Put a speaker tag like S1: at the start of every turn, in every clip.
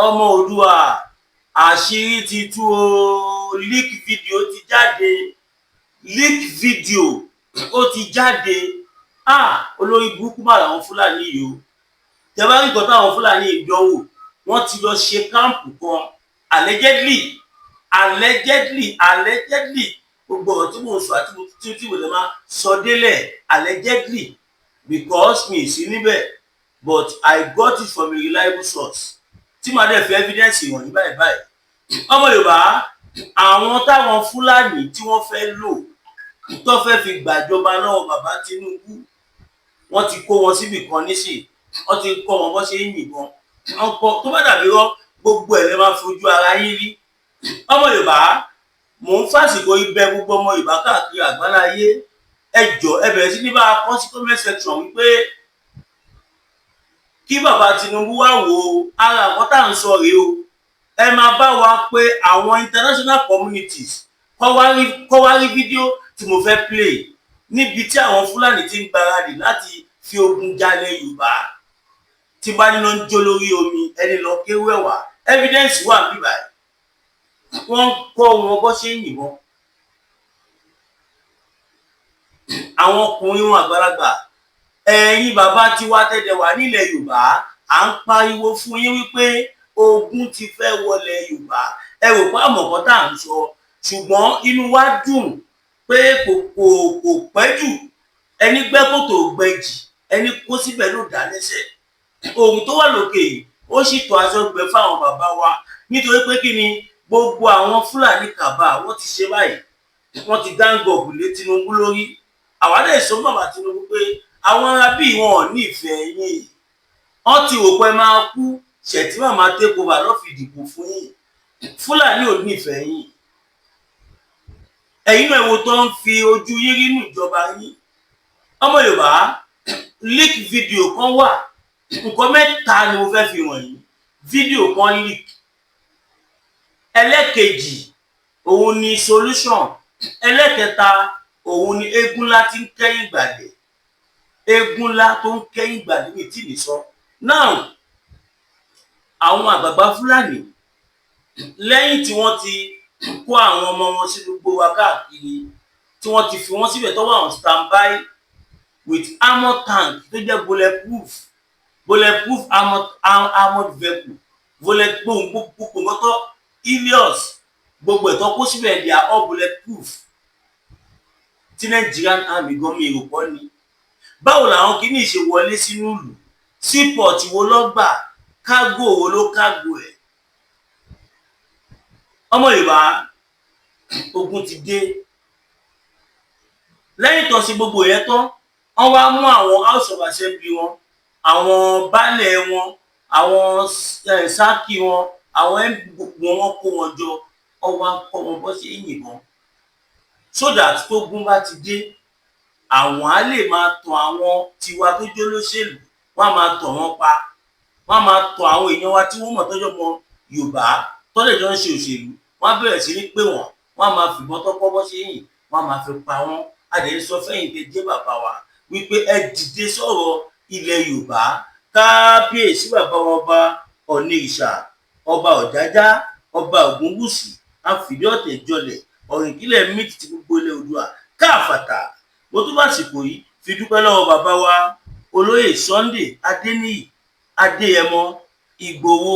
S1: ọmọ Oòduà àṣírí ti tú o, leak video ti jáde, leak video ó ti jáde. Olórí burúkú mà làwọn Fúlàní yìí o. Tẹ́ bá rí nǹkan táwọn Fúlàní ìdánwò, wọ́n ti lọ ṣe káàmpù kan allegedly gbogbo ọ̀rọ̀ tí mò ń sọ àti tí mo lè máa sọ délẹ̀ allegedly because mi sí níbẹ̀ but I got it from a reliable source tí màá dẹ̀ fi evidence ìwọ̀nyí báyìí. ọmọ Yorùbá àwọn táwọn Fúlàní tí wọ́n fẹ́ lò tó fẹ́ fi gbàjọba lọ́wọ́ bàbá Tinubu wọ́n ti kó wọn síbì kan nísìn, wọ́n ti kọ́ wọn bó ṣe ń yìnbọn, tó bá dàbí rọ́ gbogbo ẹ̀ lè máa fojú ara yín rí. ọmọ Yorùbá mò ń fàsìkò ibẹ̀ gbogbo ọmọ Yorùbá káàkiri àgbáláyé ẹ jọ̀ọ́ ẹ bẹ̀rẹ̀ sí ní bá a kọ sí comment section wípé kí bàbá Tinubu wá wò ó, ara àwọn tá à ń sọ rèé o. ẹ máa bá wa pé àwọn international communities kọ́ wá rí fídíò tí mo fẹ́ play níbi tí àwọn Fúlàní ti ń gbáradì láti fi ogun jalè Yorùbá. tí bá nínú ń jó lórí omi ẹni lọ kéwú ẹ̀wà evidence wà bíbáyìí. wọ́n kọ́ wọn bó ṣe ń yìnbọn. àwọn ọkùnrin wọn àgbàlagbà ẹ̀yin bàbá tiwa tẹ̀dẹ̀ wà nílẹ̀ Yorùbá à ń pariwo fún yín wípé ogun ti fẹ́ wọlé Yorùbá. ẹ rò pé àmọ̀kọ́ tá à ń sọ ṣùgbọ́n inú wa dùn pé kò pẹ́ jù ẹni gbẹ́ kòtò gbẹ́jì ẹni kó síbẹ̀ ló dá lẹ́sẹ̀. ohun tó wà lókè yìí ó sì tó aṣọ gbẹ fáwọn bàbá wa nítorí pé kí ni gbogbo àwọn Fúlàní kàbá wọ́n ti ṣe báyìí wọ́n ti dáńgọ̀ọ̀bù lé Tinubu lórí. àwádẹ́ ìsọ bàbá Tinubu pé àwọn ará bíi wọn ò nífẹ̀ẹ́ yín, wọ́n ti rò pé máa kú Shettima máa take over lọ́ fi dìbò fún yín. Fúlàní ò nífẹ̀ẹ́ yín. ẹ̀yin náà wo tó ń fi ojú yín rí nù ìjọba yín. ọmọ Yorùbá leak video kan wà, nǹkan mẹ́ta ni mo fẹ́ fi hàn yín. fídíò kan leak, ẹlẹ́kejì òun ni solution, ẹlẹ́kẹta òun ni eégún ńlá tí ń kẹ́yìn gbàdé. eégún ńlá tó ń kẹ́yìn gbàdé ní tí mi sọ. now àwọn àgbààgbà Fúlàní lẹ́yìn tí wọ́n ti kó àwọn ọmọ wọn sí gbogbo wa káàkiri tí wọ́n ti fi wọ́n síbẹ̀ tó wà on standby with armor tank tó jẹ́ bulletproof armored vehicle gbogbo mọ́tò Helios gbogbo ẹ̀tọ́ kó síbẹ̀ they are all bulletproof. tí Nigerian army gan mi èrò pọ̀ ni. báwo làwọn kìíní ṣe wọlé sínú ìlú? seaport wo ló gbà? kágò wo ló kágò ẹ̀? ọmọ Yorùbá ogun ti dé. lẹ́yìn tó ṣe gbogbo yẹn tán wọ́n wá mú àwọn house of assembly wọn, àwọn baálẹ̀ wọn, àwọn sáàkì wọn, àwọn gbogbo wọn kó wọn jọ wọ́n wá kọ́ wọn bó ṣe ń yìnbọn so that tógun bá ti dé àwọn á lè máa tàn àwọn tiwa tó jó lóṣèlú, wọ́n á máa tàn wọ́n pa, wọ́n á máa tàn àwọn èèyàn wa tí wọ́n mọ̀ tọ́jọ́ mọ Yorùbá tọ́lẹ̀ jọ ń ṣe òṣèlú, wọ́n á bẹ̀rẹ̀ sí ní pé wọ́n á máa fìbọn tọ́pọ́ bọ́ ṣe yìn, wọ́n á máa fi pa wọ́n. adẹ̀ sọ fẹ́yìn tẹ jẹ́ bàbá wa wípé ẹ dìde sọ̀rọ̀ ilẹ̀ Yorùbá. kábíyèsí bàbá wọn ọba Ọ̀nìrìṣà, ọba Ọ̀jájá, ọba Ògúnwùsì, àfìdí ọ̀tẹ̀ jọlẹ̀ ọ̀rìnkílẹ̀ méjì ti gbogbo ilẹ̀ Oòduà káàfàtà. mo tún bá àsìkò yìí fi dúpẹ́ lọ́wọ́ bàbá wa olóyè Sunday Adéníyì Adéyẹmọ Ìgbòho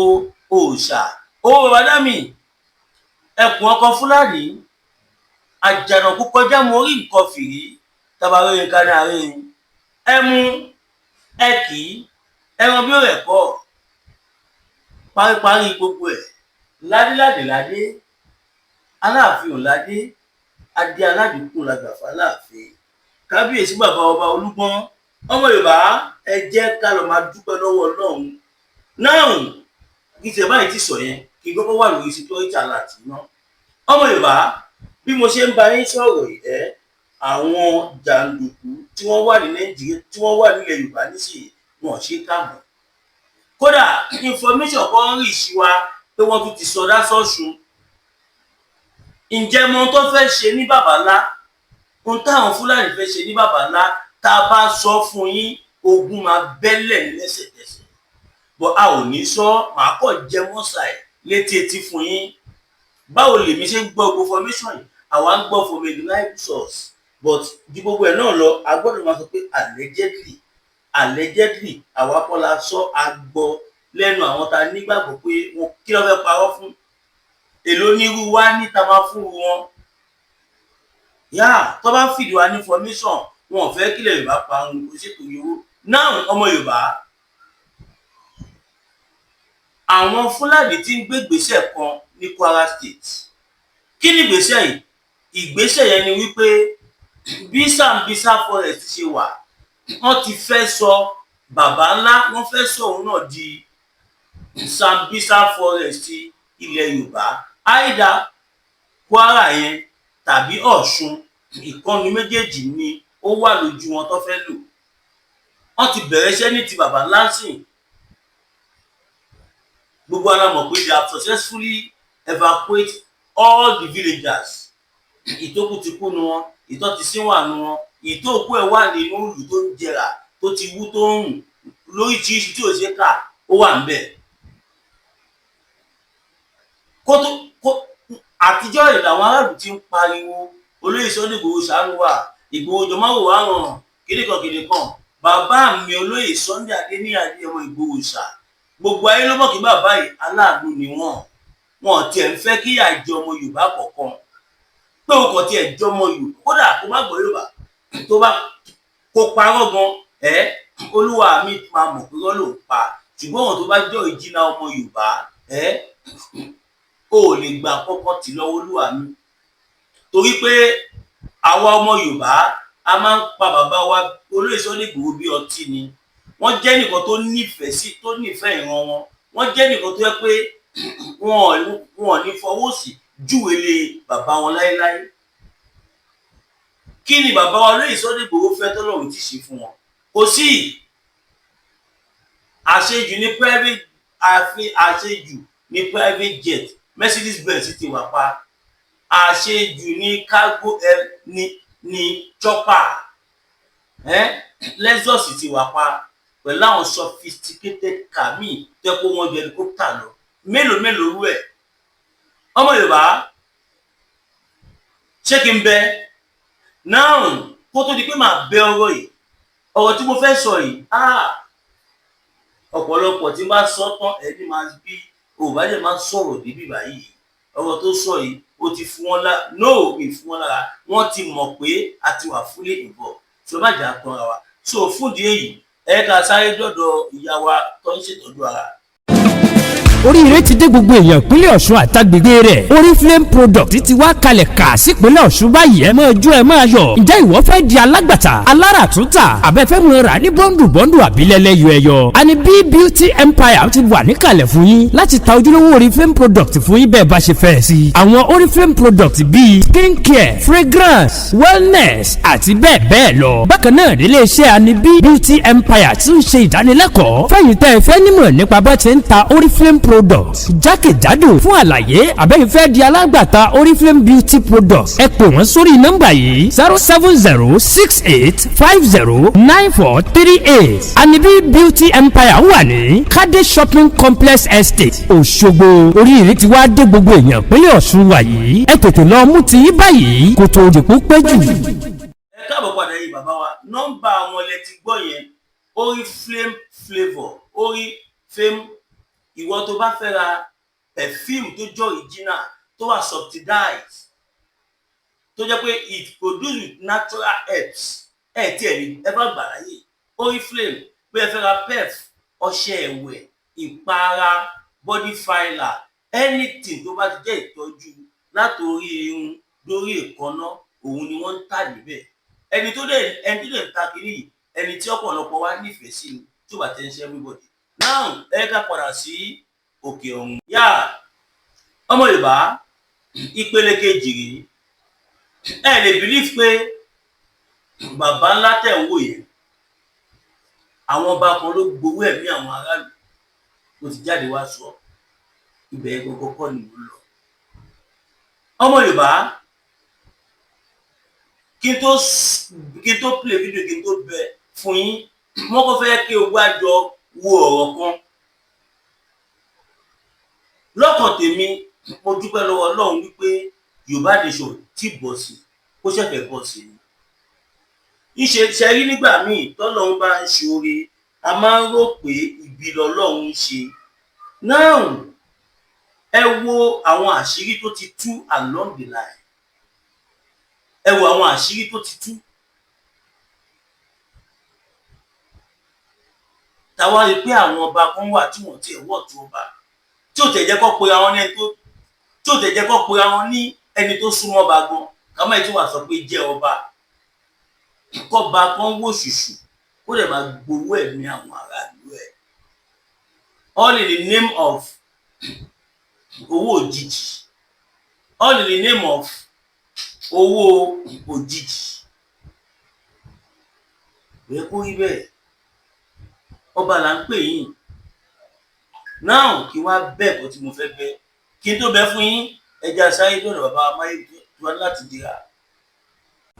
S1: òòṣà owó bàbá dámì ẹkùn ọkọ Fúlàní àjànàkú kọjá mo rí nǹkan fìrí tabaró yẹn ká ní àárẹ̀ yẹn ẹmu ẹkì ẹran bí ó rẹ̀ kọ́ paríparí gbogbo ẹ̀ ládéládéládé Aláàfin òládé adé aládìkú làgbàfà láàfin. kábíyèsí bàbá ọba Olúgbọ́n. ọmọ Yorùbá ẹ jẹ́ ká lọ máa dúpẹ́ lọ́wọ́ Ọlọ́run náà. kí ṣe báyìí ti sọ yẹn kí gbogbo wà lórí security alert náà. ọmọ Yorùbá bí mo ṣe ń bá yín sọ̀rọ̀ yìí àwọn jàǹdùkú tí wọ́n wà ní Nàìjíríà tí wọ́n wà nílẹ̀ Yorùbá nísìnyí wọn ṣe kà mọ́. kódà information kan rí sí wa pé wọ́n tún ti sọdá sọ́ṣun. ǹjẹ́ mo tó fẹ́ ṣe ní Babalá ohun táwọn Fúlàní fẹ́ ṣe ní Babalá tá a bá sọ fún yín ogun máa bẹ́lẹ̀ ní lẹ́sẹ̀kẹsẹ̀. bọ́ a ò ní sọ, màá kọ̀ jẹ mọ́sà ẹ̀ létí etí fún yín. Báwo lèmi ṣe ń gbọ́ gbogbo formation yìí? Àwa ń gbọ́ from a reliable source, but di gbogbo ẹ̀ náà lọ a gbọ́dọ̀ máa sọ pé allegedly àwa kọ́ la sọ, a gbọ́ lẹ́nu àwọn ta nígbàgbọ́ pé wọn kí ló fẹ́ parọ́ fún. Èló nírú wa ní ta máa fún wọn. Tó bá fìdí wa ní information, wọn ò fẹ́ kílẹ̀ Yorùbá parun, kò ṣètò owó. Náà ọmọ Yorùbá, àwọn Fúlàní tí ń gbé ìgbésẹ̀ kan ní Kwara State. Kí ni ìgbésẹ̀ yìí? Ìgbésẹ̀ yẹn ni wípé bí Sambisa Forest ṣe wà, wọ́n ti fẹ́ sọ bàbá ńlá, wọ́n fẹ́ sọ òun náà di Sambisa Forest ilẹ̀ Yorùbá. Àìdá Kwara yẹn tàbí Ọ̀ṣun, ìkànnì méjèèjì ni ó wà lójú wọn tó fẹ́ lò. Wọ́n ti bẹ̀rẹ̀ iṣẹ́ ní ti bàbá ńlá sìn. Gbogbo ara mọ̀ pé they have successfully evacuated all the villagers. Ìtókù ti kú nu wọn, ìtọ́ ti sín wà nu wọn, ìtókù ẹ̀ wà nínú ìlú tó ń jẹrà, tó ti wú tó ń rùn lóríṣiríṣi tí ò ṣe kà, ó wà ńbẹ̀. Àtijọ́ ìlà àwọn aráàlú ti ń pariwo olóyè Sunday Igboho ṣàánú wa, Ìgbòho jọ máa wò wá ràn kìnìkan. Bàbá mi olóyè Sunday Adéníyì Adéyẹmọ Ìgbòho ṣà, gbogbo ayé ló mọ̀ kí bàbá yìí aláàánú ni wọ́n. Wọn tiẹ̀ ń fẹ́ kí ìyà jẹ ọmọ Yorùbá kọ̀ọ̀kan. Pé o kò tiẹ̀ jọ ọmọ Yorùbá, kódà kó má gbọ́ Yorùbá, tó bá kó parọ́ gan, olúwa mi máa mọ̀ pé wọ́n ló ń pa. Ṣùgbọ́n àwọn tó bá jọ ìjìnà ọmọ Yorùbá, o ò lè gbà kọ́kọ́ tì lọ́wọ́ olúwa mi. Torí pé àwa ọmọ Yorùbá a máa ń pa bàbá wa olóyè Sunday Igboho bí ọtí ni. Wọ́n jẹ́ nìkan tó nífẹ̀ẹ́ ìran wọn. Wọ́n jẹ́ nìkan tó yẹ pé wọn ò ní fọwọ́ sí júwèlé bàbá wọn láéláé. Kí ni bàbá wa olóyè Sunday Igboho fẹ́ tọ́lọ́run ti ṣe fún wọn? Kò sí. Àṣejù ní private jet, Mercedes Benz ti wà pa. Àṣejù ní cargo ní chopper, Lexus ti wà pa, pẹ̀lú àwọn sophisticated car míì tó yẹ kó wọ́n ju helicopter lọ. Mélòó rú ẹ̀? Ọmọ Yorùbá, ṣé kí n bẹ? Náà kó tó di pé màá bẹ ọ̀rọ̀ yìí, ọ̀rọ̀ tí mo fẹ́ sọ yìí, ọ̀pọ̀lọpọ̀ tí n bá sọ tán ẹni máa bí Yorùbá dẹ̀ máa sọ̀rọ̀ débi báyìí. Ọ̀rọ̀ tó sọ yìí ó ti fún wọn lára, fún wọn lára. Wọ́n ti mọ̀ pé a ti wà fully involved. So má jà tán ara wa. So fún ìdí èyí, ká sáré dọ́dọ̀ ìyá wa tó ń ṣètọ́jú ara.
S2: Oríire ti dé gbogbo èèyàn ìpínlẹ̀ Ọ̀ṣun àtàgbègbè rẹ̀. Oriflame product ti wá kalẹ̀ kà sípínlẹ̀ Ọ̀ṣun báyìí, ẹ máa jó ẹ máa yọ̀. Ǹjẹ́ ìwọ fẹ́ di alágbàtà, aláràtúntà, àbẹ́fẹ́ mọ̀ rà ní bọ́ndù àbílẹ̀lẹ̀ yọ. Àní B Beauty Empire ti wà níkàlẹ̀ fún yín láti ta ojúlówó Oriflame product fún yín bẹ́ẹ̀ bá ṣe fẹ́ sí. Àwọn Oriflame product bíi skin care, fragrance, wellness àti bẹ́ẹ̀ bẹ́ẹ̀ lọ. Bákan náà nílé iṣẹ́ Àní B Beauty Empire ti ń ṣe ìdánilẹ́kọ̀ọ́ fẹ́yìn tẹ́ ẹ fẹ́ nímọ̀ nípa bá ti ń ta Oriflame product jákèjádò. Fún àlàyé àbẹ́yìn fẹ́ di alágbàtà Oriflame beauty products, ẹ pè wọ́n sórí nọ́mbà yìí 07068509438. Àní B Beauty Empire wà ní Kade Shopping Complex Estate Òṣogbo. Oríire ti wá dé gbogbo èèyàn pínlẹ̀ Ọ̀ṣun wà yìí, ẹ tètè lọ mú ti yín báyìí kó tó di púpẹ́ jù.
S1: Ẹ káàbọ̀ padà yìí bàbá wa, nọ́mbà àwọn ilẹ̀ ti gbọ́ yẹn, Oriflame flavour, Oriflame. Ìwọ tó bá fẹ́ ra perfume tó jọ original, tó wà subsidized, tó jẹ́ pé it produced with natural herbs, tí ẹ̀ ní ẹ bá gbà láyè. Oriflame pé ẹ fẹ́ ra pef, ọṣẹ ẹ̀wẹ̀, ìpara, body filer, anything tó bá ti jẹ́ ìtọ́jú látòrí irun lórí èékánná, òun ni wọ́n ń tà níbẹ̀. Ẹni tó dẹ̀ ń ta kiri yìí, ẹni tí ọ̀pọ̀lọpọ̀ wa nífẹ̀ẹ́ sí ni, tó bá tẹ́ ń ṣe everybody. Now ẹ ká padà sí òkè ọ̀hún. Ọmọ Yorùbá, ìpele kejì rí. Ẹ lè believe pé bàbá ńlá tẹ̀ ń wò yẹn, àwọn ọba kan ló gbowó ẹ̀mí àwọn aráàlú, kò ti jáde wá sọ. Ibẹ̀ gbogbo kọ́ ni mo lọ. Ọmọ Yorùbá, kí n tó play video, kí n tó bẹ fún yín, wọ́n kọ́ fẹ́ kí o wá jọ wo ọ̀rọ̀ kan lọ́kàn tèmi mo dúpẹ́ lọ́wọ́ Ọlọ́run wípé Yorùbá nation tí bọ̀ sí ó ṣẹ̀fẹ̀ bọ̀ sí ni. Ìṣe ṣẹ́rí nígbà míì tọ́lọ́run bá ń ṣe oore a máa ń rò pé ibi lọ́lọ́run ń ṣe. Now ẹ wo àwọn àṣírí tó ti tú along the line. Ẹ wo àwọn àṣírí tó ti tú. Táwa rí pé àwọn ọba kan wà tí wọ́n ti ẹ̀wọ́ tó ọba tí ò tẹ̀ jẹ́ kó pe àwọn ní ẹni tó tí ò tẹ̀ jẹ́ kó pe àwọn ní ẹni tó súnmọ́ ọba gan kámá tí wà sọ pé jẹ́ ọba kọ́ba kan wò ṣùṣù kó lè máa gbowó ẹ̀mí àwọn aráàlú ẹ̀ all in the name of owó òjijì all in the name of owó òjijì bẹ́ẹ̀ kó rí bẹ́ẹ̀ ọba là ń pè yín náà kí wá bẹ́ẹ̀ kó tí mo fẹ́ bẹ́ kí n tó bẹ́ fún yín ẹja sáyé dọ̀nà bàbá Máyégún láti dira.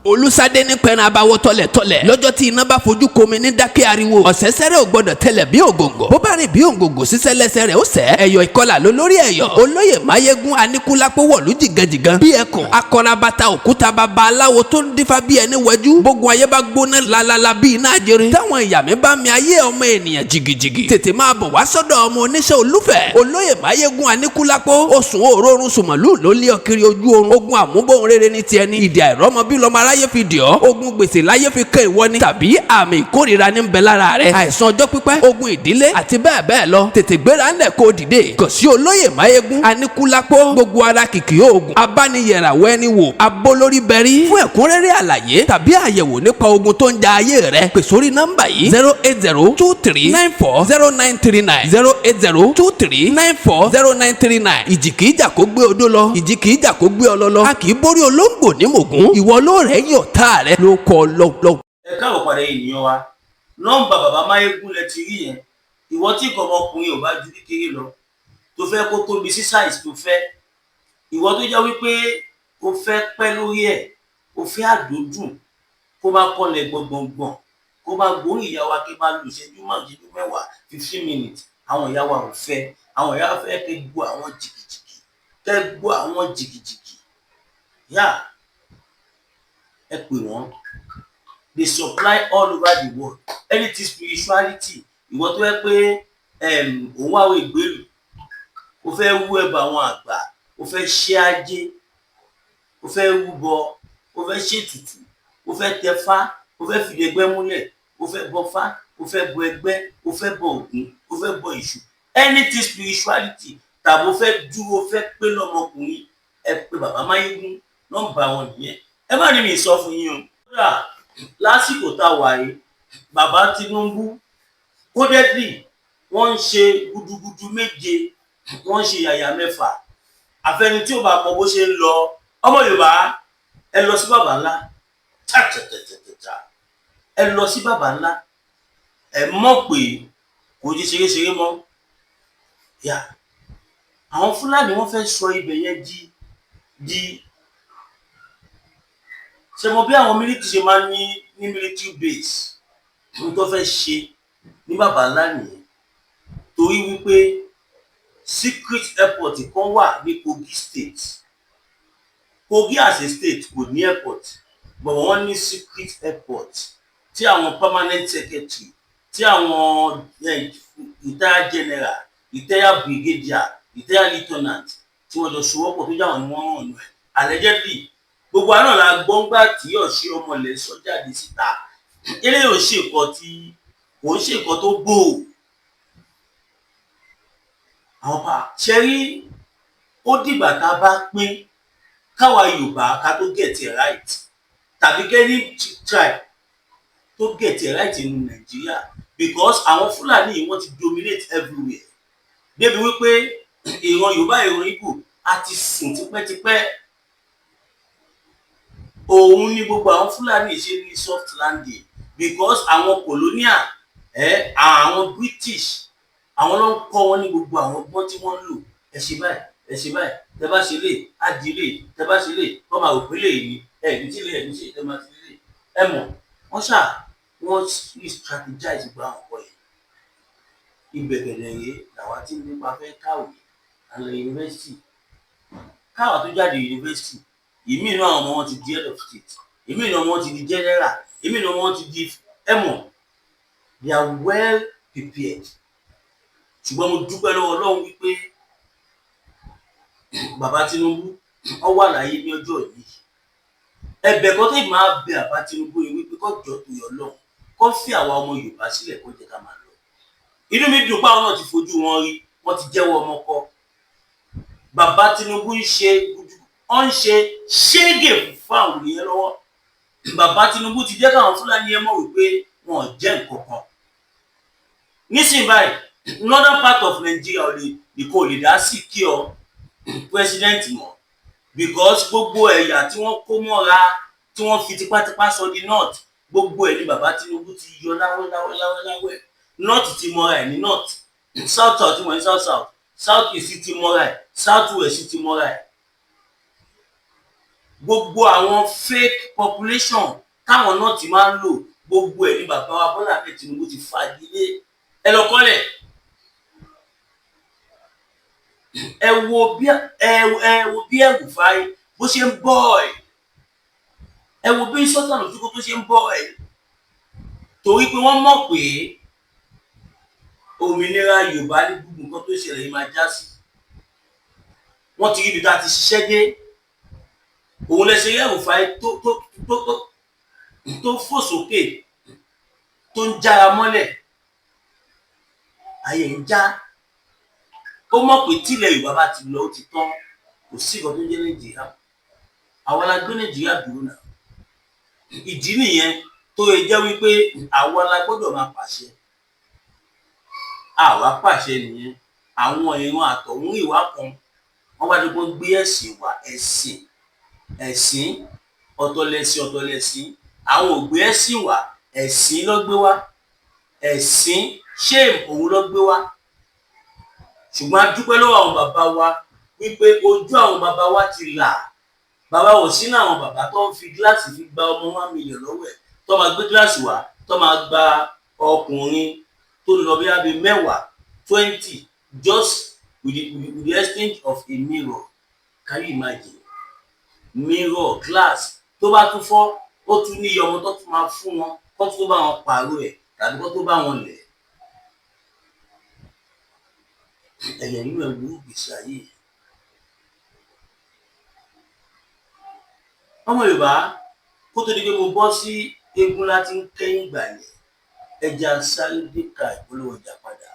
S3: Olúsadé ní pẹ̀rẹ̀ abawọ́ tọ̀lẹ̀tọ̀lẹ̀ lọ́jọ́ tí iná bá fojú komi ní dákẹ́ ariwo ọ̀sẹ̀sẹ̀rẹ̀ ò gbọ́dọ̀ tẹ̀lẹ̀ bí ògòǹgò bó bá rìn bí ògòǹgò sísẹ́ lẹ́sẹ̀ rẹ̀ ó sẹ́ ẹ̀yọ̀ ìkọlà ló lórí ẹ̀yọ̀ olóyè Máyégún Aníkúlápó wọ̀lú jìgànjìgàn bí ẹkùn akọrabata òkúta baba aláwo tó ń dífá bí ẹni wẹjú gbogbo ayé bá gbóná lalala bí iná àjẹrin táwọn ìyá mi bá mi ayé ọmọ ènìyàn jìgìjìgì tètè máa bọ̀ wá sọ́dọ̀ ọmọ oníṣẹ́ olúfẹ̀ olóyè Máyégún Aníkúlápó oṣù òórùn sùmọ̀lú ló lé ọkiri ojú oorun ogun àmúbọ̀n rere ní tiẹ̀ ní ìdí àìrọ́mọ bí lọ́mọ aráyé fi dì ọ́ ogun gbèsè láyé fi kẹ́ ìwọ ni tàbí àmì ìkórìíra ní bẹ lára rẹ àìsàn ọjọ́ pípẹ́ ogun ìdílé àti bẹ́ẹ̀ bẹ́ẹ̀ lọ tètè gbéra ńlẹ̀ kó dìde kàn sí olóyè Máyégún Aníkúlápó gbogbo ara kìkì oògùn abániyẹ̀ràwọ̀ ẹni wò abolórí bẹ̀rí fún ẹ̀kúnrẹ́rẹ́ àlàyé tàbí àyẹ̀wò nípa ogun tó ń ja ayé rẹ pè sórí nọ́mbà yìí 08023940939 08023940939 ìjì kìí jà kó gbé odó lọ ìjì kìí jà kó gbé ọlọ lọ a kìí borí olóńgbò ní mògún ìwọ ló rẹ̀ yàn tá rẹ ló kọ lọ.
S1: ẹ káàbọ̀ padà ènìyàn wa nọ́mbà bàbá Máyégún lẹ ti rí yẹn ìwọ tí nǹkan ọmọkùnrin ò bá ju kékeré lọ tó fẹ́ kó tóbi sí size tó fẹ́ ìwọ tó jẹ́ wípé o fẹ́ pẹ́ lórí ẹ̀ o fẹ́ àdódùn kó bá kọ́lẹ̀ gbọ̀ngbọ̀ngbọ̀n kó bá gbóhùn ìyá wa kí bá lu ìṣẹ́jú márùn ìṣẹ́jú mẹ́wàá 15 minutes àwọn ìyá wa ò fẹ́ àwọn ìyá wa fẹ́ kẹ́ gbọ́ àwọn jìgìjìgì kẹ́ gbọ́ àwọn jìgìjìgì yá ẹ pè wọ́n they supply all over the world anything spirituality ìwọ tó yẹ pé òun wá wọ ìgbèlú o fẹ́ wú ẹbọ àwọn àgbà o fẹ́ ṣe ajé o fẹ́ rúbọ o fẹ́ ṣètùtù o fẹ́ tẹfá o fẹ́ fìdí ẹgbẹ́ múlẹ̀ o fẹ́ bọfá o fẹ́ bọ ẹgbẹ́ o fẹ́ bọ Ògún o fẹ́ bọ Èṣù anything spirituality tàbí o fẹ́ dúró o fẹ́ pé lọ́mọkùnrin ẹ pè bàbá Máyégún nọ́mbà wọn nìyẹn ẹ má ní mi sọ fún yín o kódà lásìkò tá a wà yìí bàbá Tinubu kódẹ́dì wọ́n ń ṣe gudugudu méje wọ́n ń ṣe yàyà mẹ́fà àfẹni tí ò bá mọ bó ṣe ń lọ ọmọ Yorùbá ẹ lọ sí bàbá ńlá tàtàtàtàtà ẹ lọ sí bàbá ńlá ẹ mọ̀ pé kò jí ṣeréṣeré mọ́ yà àwọn Fúlàní wọ́n fẹ́ sọ ibẹ̀ yẹn di ṣe mo bí àwọn military ṣe máa ń ní military base ohun tó fẹ́ ṣe ní bàbá ńlá nìyẹn torí wípé secret airport kan wà ní Kogi state Kogi as a state kò ní airport but wọ́n ní secret airport tí àwọn permanent secretary tí àwọn retired general retired brigadier retired lieutenant tí wọ́n jọ sowọ́pọ̀ tó jáwọn ni wọ́n ràn ẹ̀ allegedly gbogbo àná la gbọ́ngbà tí ọ̀ṣẹ́ ọmọlẹ̀ sọ jáde síta eléyìí ò ṣe nǹkan tí kò ń ṣe nǹkan tó gbòò àwọn bá ṣe rí ó dìgbà tá a bá pín káwa Yorùbá ká tó get it right tàbí kẹ́ni tribe tó get it right nínú Nàìjíríà because àwọn Fúlàní yìí wọ́n ti dominate everywhere débi wípé ìran Yorùbá ìran Ìgbò a ti sùn tipẹ́tipẹ́ òun ni gbogbo àwọn Fúlàní ṣe ní soft landing because àwọn colonial àwọn British àwọn ló ń kọ́ wọn ní gbogbo àwọn ọgbọ́n tí wọ́n ń lò ẹ ṣe báyìí tẹ bá ṣe lè á di lè tẹ bá ṣe lè kọ́ máa rò pé lè ní ní tí lè ní ṣe tẹ máa ti lè ẹ mọ̀ wọ́n wọ́n strategize gba àwọn ọ̀pọ̀ yẹn ìbẹ̀gẹ̀dẹ̀ yìí làwọn tí nípa fẹ́ káwé à ń lọ yunifásitì káwa tó jáde yunifásitì ìmí inú àwọn ọmọ wọn ti di head of state ìmí inú ọmọ wọn ti di general ìmí inú ọmọ wọn ti di ẹmọ they are well prepared ṣùgbọ́n mo dúpẹ́ lọ́wọ́ Ọlọ́run wípé bàbá Tinubu ó wà láyé ní ọjọ́ yìí ẹ̀bẹ̀ kan tó máa bẹ bàbá Tinubu yìí wípé kó jọ tó yọ lọ́hùn kó fi àwa ọmọ Yorùbá sílẹ̀ kó jẹ́ ká máa lọ inú mi dùn pé àwọn náà ti fojú wọn rí wọ́n ti jẹ́wọ́ ọmọ kọ́ bàbá Tinubu ń ṣe ṣége fún àwọn ènìyàn lọ́wọ́ bàbá Tinubu ti jẹ́ káwọn Fúlàní ẹ mọ̀ wípé wọn ò jẹ́ nǹkan kan nísìnyí báyìí northern part of Nigeria kò lè dá sí kí ọ president mọ́ because gbogbo ẹ̀yà tí wọ́n kó mọ́ra tí wọ́n fi tipátipá sọ di north gbogbo ẹ̀ ní bàbá Tinubu ti yọ láwẹ́ north ti mọ́ra ẹ̀ ní north south ti mọ̀ ní south east ti mọ́ra ẹ̀ south west ti mọ́ra ẹ̀ gbogbo àwọn fake population táwọn náà ti máa ń lò gbogbo ẹ̀ ní bàbá wa Bọ́lá Ahmed Tinubu ti fagilé ẹ lọ kọ́lẹ̀ ẹ wo bí El-Rufai bó ṣe ń bọ̀ ẹ wo bí Sultan of Sokoto tó ṣe ń bọ̀ torí pé wọ́n mọ̀ pé òmìnira Yorùbá ní gbogbo nǹkan tó ṣẹlẹ̀ yìí máa já sí wọ́n ti rí ibi tá a ti ṣiṣẹ́ dé òun lè ṣe El-Rufai tó fò sókè tó ń jára mọ́lẹ̀ ayé ń já ó mọ̀ pé tílẹ̀ Yorùbá bá ti lọ ó ti tán kò sí nǹkan tó ń jẹ́ Nàìjíríà àwa la gbé Nàìjíríà dúró náà ìdí nìyẹn tó yẹ jẹ́ wípé àwa la gbọ́dọ̀ máa pàṣẹ àwa pàṣẹ nìyẹn àwọn ìran àtọ̀hún ìwà kan wọ́n bá dúpọ́ gbé ẹ̀sìn wá ẹ̀sìn ọ̀tọ̀lẹ̀sìn àwọn ò gbé ẹ̀sìn wá ẹ̀sìn ló gbé wá ẹ̀sìn shame òun ló gbé wá ṣùgbọ́n a dúpẹ́ lọ́wọ́ àwọn bàbá wa wípé ojú àwọn bàbá wa ti là bàbá wò sínú àwọn bàbá tó ń fi gíláàsì fi gba ọmọ 1 million lọ́wọ́ ẹ̀ tó máa gbé gíláàsì wá tó máa gba ọkùnrin tó lọ bí abẹ 20 just with the exchange of a mirror can you imagine mirror glass tó bá tún fọ́ ó tún ní ọmọ tó tún máa fún wọn kó tún bá wọn pààrọ̀ ẹ̀ tàbí kó tó bá wọn lẹ̀ ẹ̀yẹ̀ nínú ẹ̀wù ìgbésí ayé ọmọ Yorùbá kó tó di pé mo bọ́ sí eégún láti ń kẹ́yìn ìgbà yẹn ẹja sáré déka ìpolówó ọjà padà.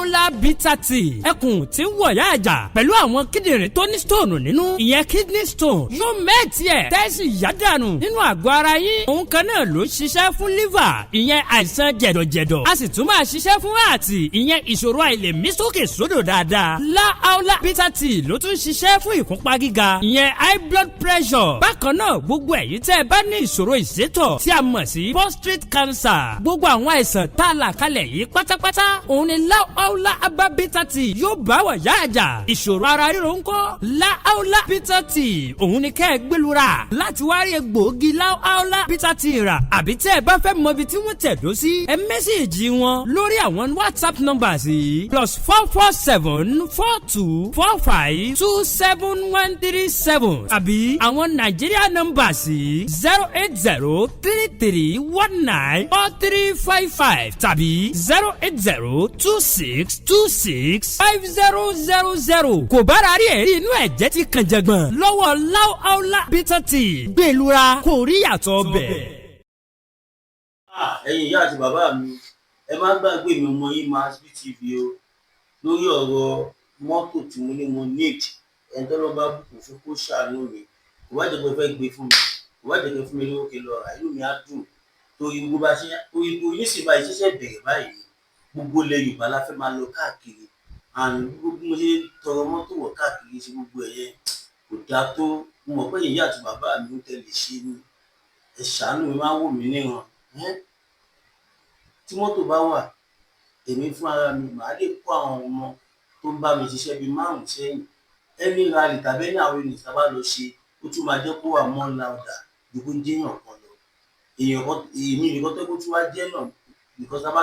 S2: Aula Bitter Tea ẹkùn tí ń wọ̀yá àjà pẹ̀lú àwọn kíndìnrín tó ní stone nínú ìyẹn kidney stone yóò mẹ́ẹ̀tì ẹ̀ tẹ́sí yádànù nínú àgọ́ ara yín òun kan náà ló ṣiṣẹ́ fún liver ìyẹn àìsàn jẹ̀dọ̀jẹ̀dọ̀ a sì tún máa ṣiṣẹ́ fún ààtì ìyẹn ìṣòro àìlèmí sókè sódò dáadáa Aula Bitter Tea ló tún ṣiṣẹ́ fún ìfúnpá gíga ìyẹn high blood pressure bákan náà gbogbo ẹ̀yin tẹ́ ẹ bá ní ìṣòro ìsétọ̀ tí a mọ̀ sí prostate cancer gbogbo àwọn àìsàn tá a là kalẹ̀ yìí pátápátá òun ni Aula Bitter Tea yóò bá wà yá àjà ìṣòro ara ríro ńkọ́ Aula Bitter Tea òun ni kẹ́ ẹ gbẹlura láti wá rí egbòogi Aula Bitter Tea rà àbí tẹ́ ẹ bá fẹ́ mọ ibi tí wọ́n tẹ̀dó sí ẹ mẹ́sẹ̀gì wọn lórí àwọn WhatsApp numbers yìí +44742527137 àbí àwọn Nigeria numbers yìí 08033194355 tàbí 08026265000 kò bára rí ẹ̀rí inú ẹ̀jẹ̀ ti kàn jẹ̀gbọ̀n lọ́wọ́ Aula Bitter Tea gbẹ̀lura kò rí yàtọ̀ bẹ̀.
S1: ẹ̀yin ìyá àti bàbá mi ẹ má gbàgbé mi ọmọ yín Masbi TV o lórí ọ̀rọ̀ mọ́tò tí mo ní mo need ẹni tó lọ bá bùkún fún kó ṣàánú mi kò wá jẹ́ pé fẹ́ gbé fún mi kò wá jẹ́ pé fún mi lówó kí lọ rà inú mi á dùn torí gbogbo bá ṣe orí yín sì báyìí ṣẹ̀ṣẹ̀ bẹ̀rẹ̀ báyìí gbogbo ilẹ̀ Yorùbá la fẹ́ máa lọ káàkiri àrùn gbogbo mo ṣe tọrọ mọ́tò wọ̀ káàkiri sí gbogbo ẹ̀yẹ kò dáa tó mo mọ̀ pé ìyá àti bàbá mi ń tẹ̀lé ṣe ni ẹ ṣàánú mi máa wò mí níran tí mọ́tò bá wà èmi fún ara mi màá lè kó àwọn ọmọ tó ń bá mi ṣiṣẹ́ bíi 5 sẹ́yìn ẹni rally tàbí ẹni àwọn ènìyàn tá a bá lọ ṣe ó tún máa jẹ́ kó wà mọ́ láwùdà gbogbo ń jẹ́yàn kan lọ èmi nìkan tó kó tún wá jẹ́ náà nìkan tá a bá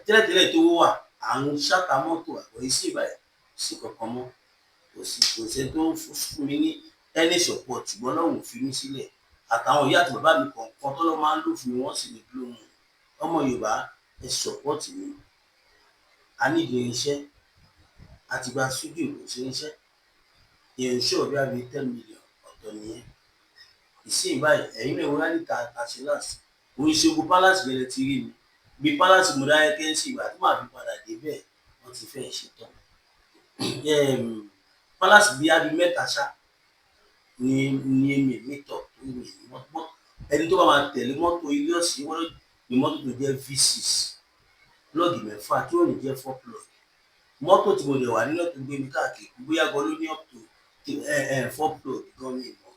S1: tẹ́lẹ̀tẹ́lẹ̀ tó wà à ń ṣàtà mọ́tò àgbọ̀ yìí sí ìbàdàn sí kankan mọ́ kò sí tó fún mi ní any support ṣùgbọ́n náà wò fi mí sílẹ̀ àtàwọn ìyá àti bàbá mi kọ̀ọ̀kan tó lọ́ máa ń lò fún mi wọ́n sì ní dúró mu ọmọ Yorùbá ẹ support mi a ní ìdí irinṣẹ́ àti gba studio kò sí irinṣẹ́ ìrìnsẹ̀ ọ̀bí àbí 10 million ọ̀tọ̀ nìyẹn ìsìn báyìí ẹ̀yin náà wọ́n á níta àṣìláṣì oníṣègùn palace bẹ̀rẹ̀ ti rí mi bí palace mo dáyẹ kẹ́ńsì ìgbà tí màá fi padà dé bẹ́ẹ̀ wọ́n ti fẹ́ ṣetán palace bíi adi mẹ́ta ṣá ní èmi mítọ̀ tó ń rìn mọ́tò ẹni tó bá máa tẹ̀lé mọ́tò ilé ọ̀sìn wọ́n ní mọ́tò tó jẹ́ V6 plọ́ọ̀gì mẹ́fà tí ò ní jẹ́ 4 plọ́ọ̀gì mọ́tò tí mo lè wà nínú tó gbé mi káàkiri bóyá gan ló ní up to 4 plọ́ọ̀gì gan mi mọ́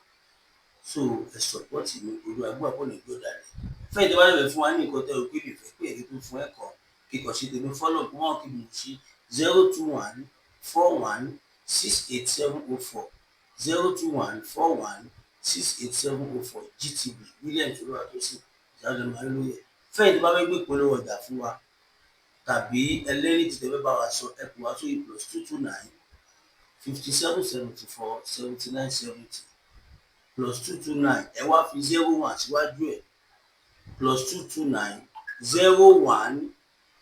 S1: so ẹ sọpọ́tì mi olú agbó àpọ̀ ní gbọ́dọ̀ rẹ̀ fẹ́ẹ̀ tí wọ́n lè fún wa ní nǹkan tẹ́ o pé mi fẹ́ pé èdè tó fún ẹ̀kọ́ kíkọ̀ sí tèmi fọ́lọ̀ kí wọ́n kí mi sí 021 41 68704 021 41 68704 GTB Williams Olúwatósìn ìdájọ́ máa ń lóye fẹ́ẹ̀ tí wọ́n fẹ́ gbé ìpolówó ọjà fún wa tàbí ẹlẹ́rìí tí tẹ́fẹ́ bá wa sọ ẹ̀kọ́ wa tó yí +229 5774 7970 +229 ẹ wá fi 01 síwájú ẹ +229 01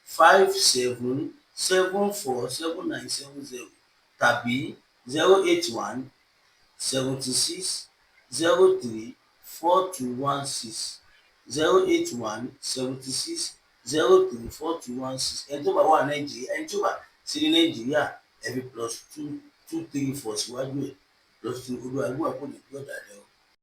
S1: 57 74 7970 tàbí 081 76 03 4216 081 76 03 4216 ẹni tó bá wà Nàìjíríà ẹni tó bá sí ní Nàìjíríà ẹ fi +234 síwájú ẹ +2 olú àgbò àpò ní gbọ́dọ̀ rẹ o.